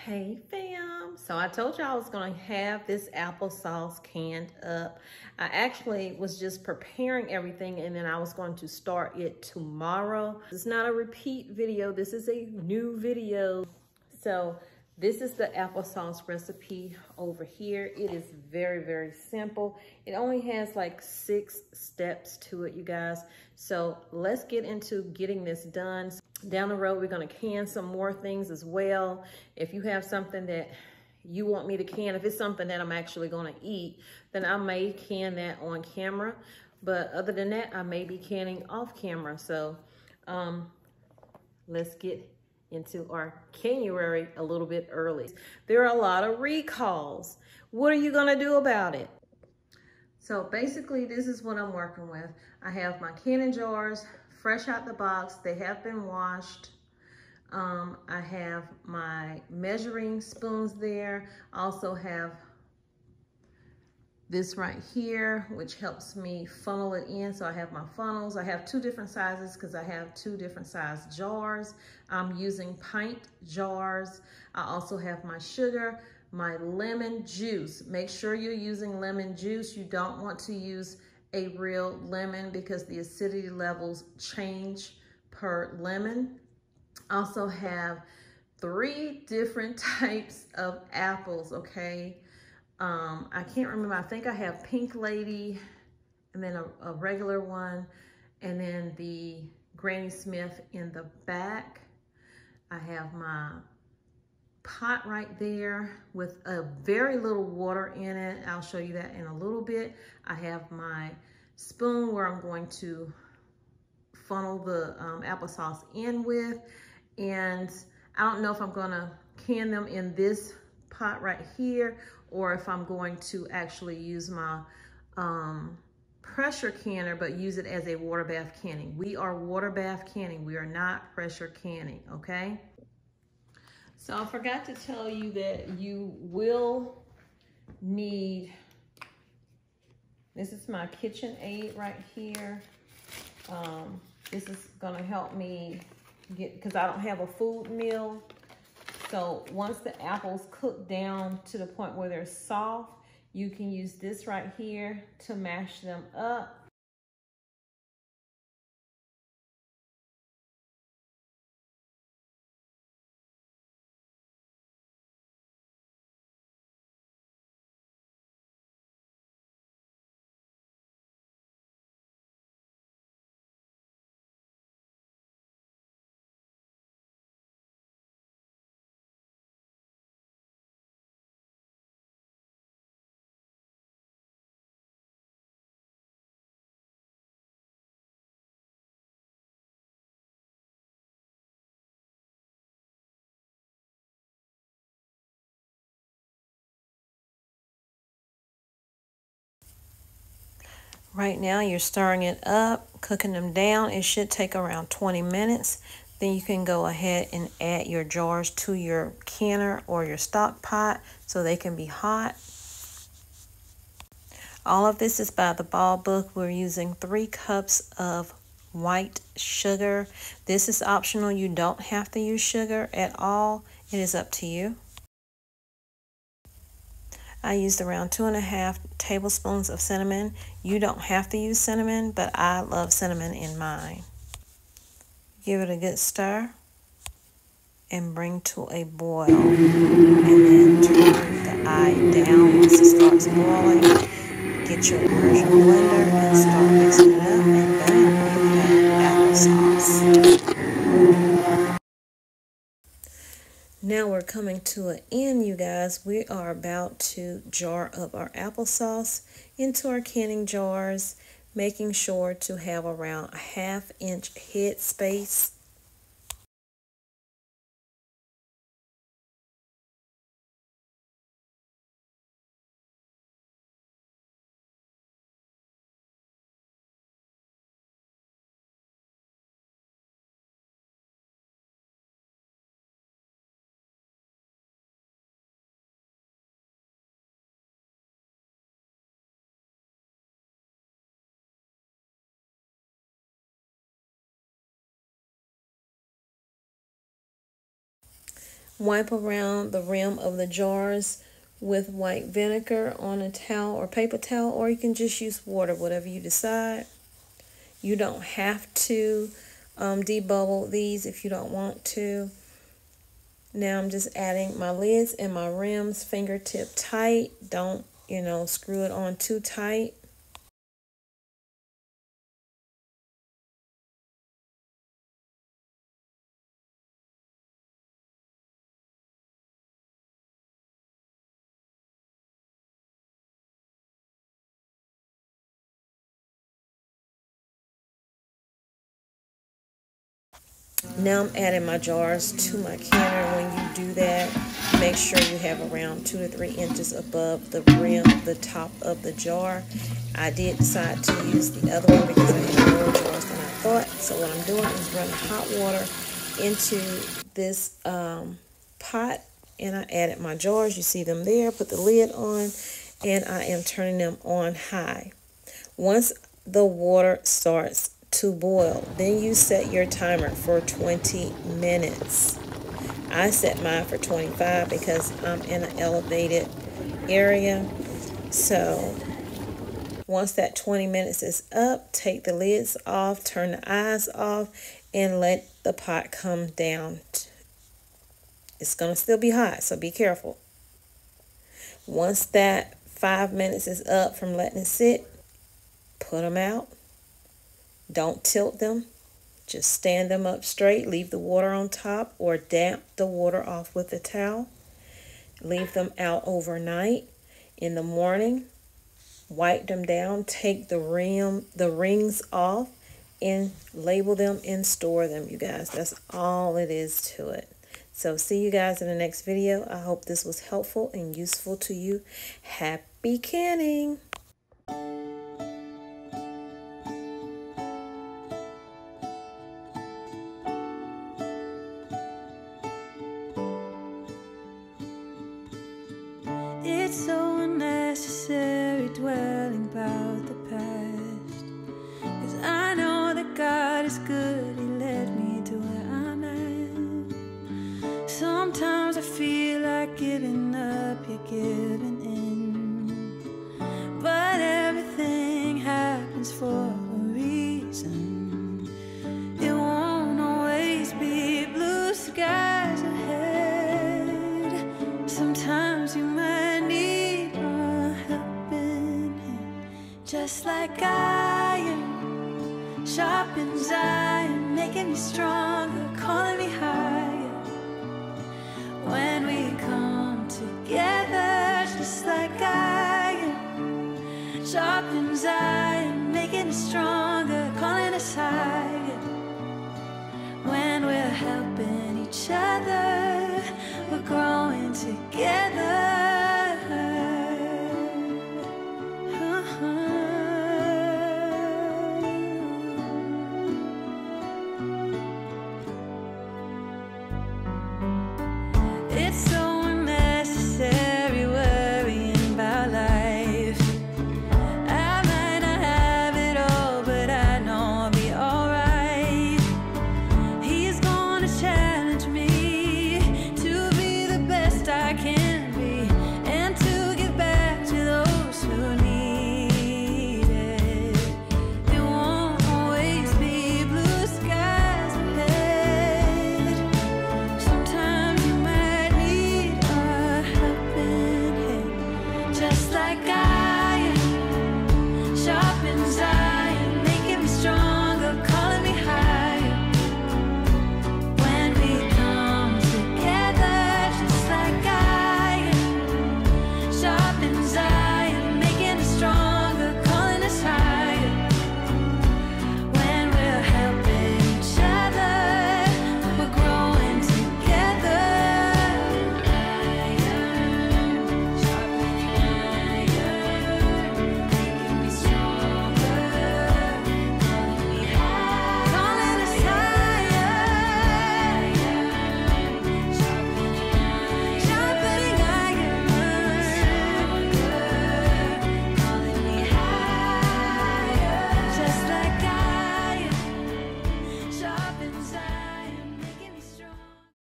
Hey fam, so I told you I was gonna have this applesauce canned up. I actually was just preparing everything and then I was going to start it tomorrow. It's not a repeat video, this is a new video. So this is the applesauce recipe over here. It is very, very simple. It only has like 6 steps to it, you guys. So let's get into getting this done. Down the road, we're gonna can some more things as well. If you have something that you want me to can, if it's something that I'm actually gonna eat, then I may can that on camera. But other than that, I may be canning off camera. So let's get into our January a little bit early. There are a lot of recalls. What are you gonna do about it? So basically, this is what I'm working with. I have my canning jars, fresh out the box. They have been washed. I have my measuring spoons there. I also have this right here, which helps me funnel it in. So I have my funnels. I have 2 different sizes because I have 2 different size jars. I'm using pint jars. I also have my sugar, my lemon juice. Make sure you're using lemon juice. You don't want to use a real lemon because the acidity levels change per lemon. Also have 3 different types of apples, okay? I can't remember, I think I have Pink Lady and then a regular one and then the Granny Smith in the back. I have my pot right there with a very little water in it. I'll show you that in a little bit. I have my spoon where I'm going to funnel the applesauce in with. And I don't know if I'm gonna can them in this pot right here or if I'm going to actually use my pressure canner but use it as a water bath canning. We are water bath canning. We are not pressure canning, okay? So I forgot to tell you that you will need, this is my KitchenAid right here. This is gonna help me get, because I don't have a food mill. So once the apples cook down to the point where they're soft, you can use this right here to mash them up. Right now you're stirring it up, cooking them down. It should take around 20 minutes. Then you can go ahead and add your jars to your canner or your stock pot so they can be hot. All of this is by the Ball Book. We're using 3 cups of white sugar. This is optional. You don't have to use sugar at all. It is up to you. I used around 2½ tablespoons of cinnamon. You don't have to use cinnamon, but I love cinnamon in mine. Give it a good stir and bring to a boil. And then turn the eye down once it starts boiling. Get your immersion blender and start mixing it up, and boom, you have applesauce. Now we're coming to an end, you guys. We are about to jar up our applesauce into our canning jars, making sure to have around a ½ inch head space. Wipe around the rim of the jars with white vinegar on a towel or paper towel, or you can just use water, whatever you decide. You don't have to debubble these if you don't want to. Now I'm just adding my lids and my rims fingertip tight. Don't, screw it on too tight. Now I'm adding my jars to my canner. When you do that, make sure you have around 2 to 3 inches above the rim, the top of the jar. I did decide to use the other one because I had more jars than I thought. So what I'm doing is running hot water into this pot, and I added my jars. You see them there. Put the lid on, and I am turning them on high. Once the water starts to boil, then you set your timer for 20 minutes. I set mine for 25 because I'm in an elevated area. So once that 20 minutes is up, take the lids off, turn the eyes off, and let the pot come down. It's going to still be hot, so be careful. Once that 5 minutes is up from letting it sit, put them out. Don't tilt them. Just stand them up straight. Leave the water on top or damp the water off with a towel. Leave them out overnight. In the morning, wipe them down. Take the rings off and label them and store them, you guys. That's all it is to it. So see you guys in the next video. I hope this was helpful and useful to you. Happy canning! It's so unnecessary dwelling about the past, 'cause I know that God is good, He led me to where I'm at. Sometimes I feel like giving up, you're giving in, but everything happens for a reason. It won't always be blue skies ahead. Sometimes you might need a helping hand, just like iron sharpens iron, making me stronger, calling me higher. When we come together, just like iron sharpens iron, making us stronger, calling us higher. When we're helping each other.